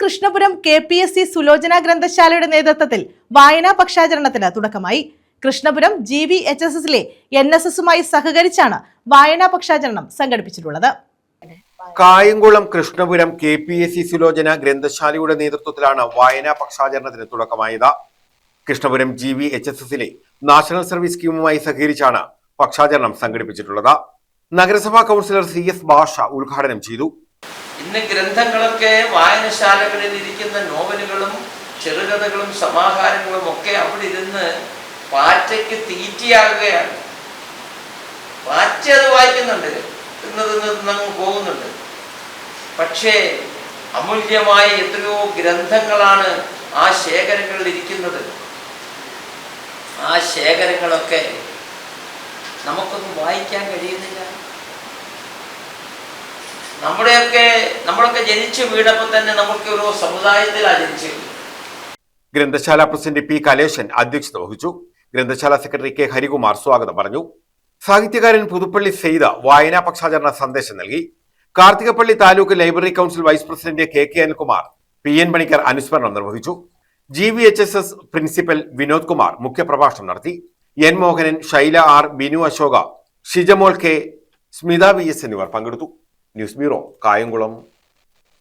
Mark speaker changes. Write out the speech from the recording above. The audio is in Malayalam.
Speaker 1: കൃഷ്ണപുരം KPSC സുലോചന ഗ്രന്ഥശാലയുടെ നേതൃത്വത്തിൽ വായനാ പക്ഷാചരണത്തിന് തുടക്കമായി. കൃഷ്ണപുരം GVHSSലെ NSSുമായി സഹകരിച്ചാണ് വായനാ പക്ഷാചരണം സംഘടിപ്പിച്ചിട്ടുള്ളത്.
Speaker 2: കായംകുളം കൃഷ്ണപുരം KPSC സുലോചന ഗ്രന്ഥശാലയുടെ നേതൃത്വത്തിലാണ് വായനാ പക്ഷാചരണത്തിന് തുടക്കമായത്. കൃഷ്ണപുരം GVHSSലെ നാഷണൽ സർവീസ് സ്കീമുമായി സഹകരിച്ചാണ് പക്ഷാചരണം സംഘടിപ്പിച്ചിട്ടുള്ളത്. നഗരസഭാ കൗൺസിലർ CS ഭാഷ ഉദ്ഘാടനം ചെയ്തു.
Speaker 3: ഇന്ന് ഗ്രന്ഥങ്ങളൊക്കെ വായനശാലകളിൽ ഇരിക്കുന്ന നോവലുകളും ചെറുകഥകളും സമാഹാരങ്ങളും ഒക്കെ അവിടെ ഇരുന്ന് പാറ്റയ്ക്ക് തീറ്റയാകുകയാണ്. പാറ്റ അത് വായിക്കുന്നുണ്ട്, തിന്ന് പോകുന്നുണ്ട്. പക്ഷേ അമൂല്യമായ എത്രയോ ഗ്രന്ഥങ്ങളാണ് ആ ശേഖരങ്ങളിൽ ഇരിക്കുന്നത്. ആ ശേഖരങ്ങളൊക്കെ നമുക്കൊന്നും വായിക്കാൻ കഴിയുന്നില്ല. നമ്മളൊക്കെ ജനിച്ചു വീണപ്പോൾ തന്നെ നമുക്ക് ഒരു സമുദായത്തിലാണ് ജനിച്ചത്.
Speaker 2: ഗ്രന്ഥശാല പ്രസിഡന്റ് P കലേശൻ അധ്യക്ഷത വഹിച്ചു. ഗ്രന്ഥശാല സെക്രട്ടറി K ഹരികുമാർ സ്വാഗതം പറഞ്ഞു. സാഹിത്യകാരൻ പുതുപ്പള്ളി സെയ്ത വായനാ പക്ഷാചരണ സന്ദേശം നൽകി. Karthikappally taluk library council vice president KK Anilkumar, PN Panicker അനുസ്മരണം നിർവഹിച്ചു. GVHSS പ്രിൻസിപ്പൽ വിനോദ് കുമാർ മുഖ്യപ്രഭാഷണം നടത്തി. N Mohanan, Shaila R, Binu Ashoka, ഷിജമോൾ K, Smitha VS എന്നിവർ പങ്കെടുത്തു. News bureau, Kayamkulam.